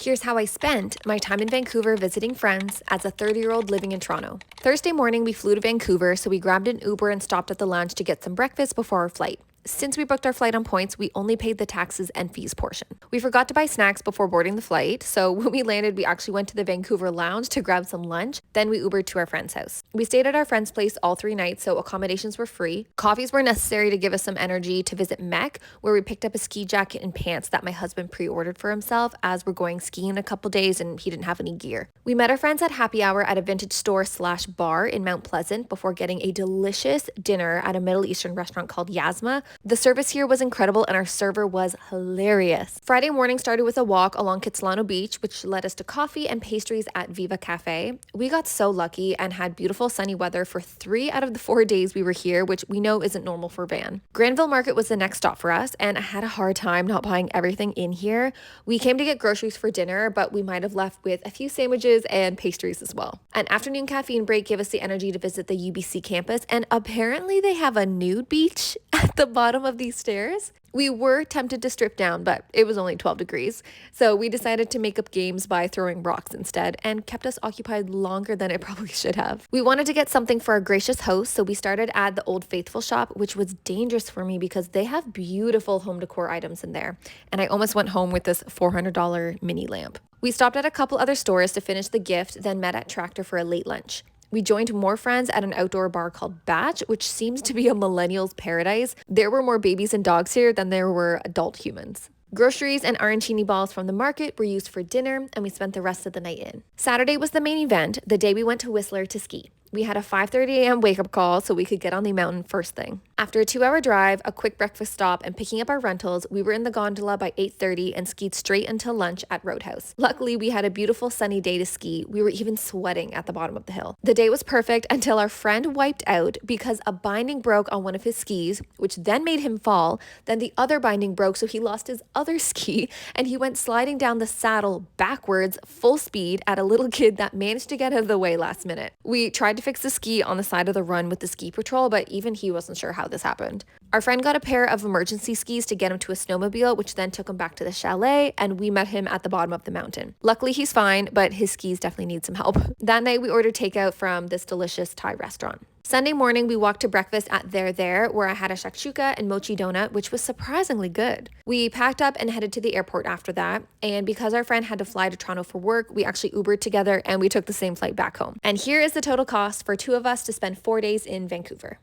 Here's how I spent my time in Vancouver visiting friends as a 30-year-old living in Toronto. Thursday morning, we flew to Vancouver, so we grabbed an Uber and stopped at the lounge to get some breakfast before our flight. Since we booked our flight on points, we only paid the taxes and fees portion. We forgot to buy snacks before boarding the flight, so when we landed, we actually went to the Vancouver lounge to grab some lunch. Then we Ubered to our friend's house. We stayed at our friend's place all 3 nights, so accommodations were free. Coffees were necessary to give us some energy to visit Mech, where we picked up a ski jacket and pants that my husband pre-ordered for himself as we're going skiing in a couple days and he didn't have any gear. We met our friends at happy hour at a vintage store/bar in Mount Pleasant before getting a delicious dinner at a Middle Eastern restaurant called Yasma. The service here was incredible and our server was hilarious. Friday morning started with a walk along Kitsilano Beach, which led us to coffee and pastries at Viva Cafe. We got so lucky and had beautiful sunny weather for 3 out of the 4 days we were here, which we know isn't normal for Van. Granville Market was the next stop for us, and I had a hard time not buying everything in here. We came to get groceries for dinner, but we might have left with a few sandwiches and pastries as well. An afternoon caffeine break gave us the energy to visit the UBC campus, and apparently they have a nude beach at the bottom of these stairs. We were tempted to strip down, but it was only 12 degrees. So we decided to make up games by throwing rocks instead and kept us occupied longer than it probably should have. We wanted to get something for our gracious host, so we started at the Old Faithful shop, which was dangerous for me because they have beautiful home decor items in there. And I almost went home with this $400 mini lamp. We stopped at a couple other stores to finish the gift, then met at Tractor for a late lunch. We joined more friends at an outdoor bar called Batch, which seems to be a millennial's paradise. There were more babies and dogs here than there were adult humans. Groceries and arancini balls from the market were used for dinner, and we spent the rest of the night in. Saturday was the main event, the day we went to Whistler to ski. We had a 5:30 a.m. wake-up call so we could get on the mountain first thing. After a 2-hour drive, a quick breakfast stop, and picking up our rentals, we were in the gondola by 8:30 and skied straight until lunch at Roadhouse. Luckily, we had a beautiful sunny day to ski. We were even sweating at the bottom of the hill. The day was perfect until our friend wiped out because a binding broke on one of his skis, which then made him fall. Then the other binding broke, so he lost his other ski, and he went sliding down the saddle backwards, full speed, at a little kid that managed to get out of the way last minute. We tried to fix the ski on the side of the run with the ski patrol, but even he wasn't sure how this happened. Our friend got a pair of emergency skis to get him to a snowmobile, which then took him back to the chalet, and we met him at the bottom of the mountain. Luckily, he's fine, but his skis definitely need some help. That night, we ordered takeout from this delicious Thai restaurant. Sunday morning, we walked to breakfast at There, where I had a shakshuka and mochi donut, which was surprisingly good. We packed up and headed to the airport after that, and because our friend had to fly to Toronto for work, we actually Ubered together and we took the same flight back home. And here is the total cost for 2 of us to spend 4 days in Vancouver.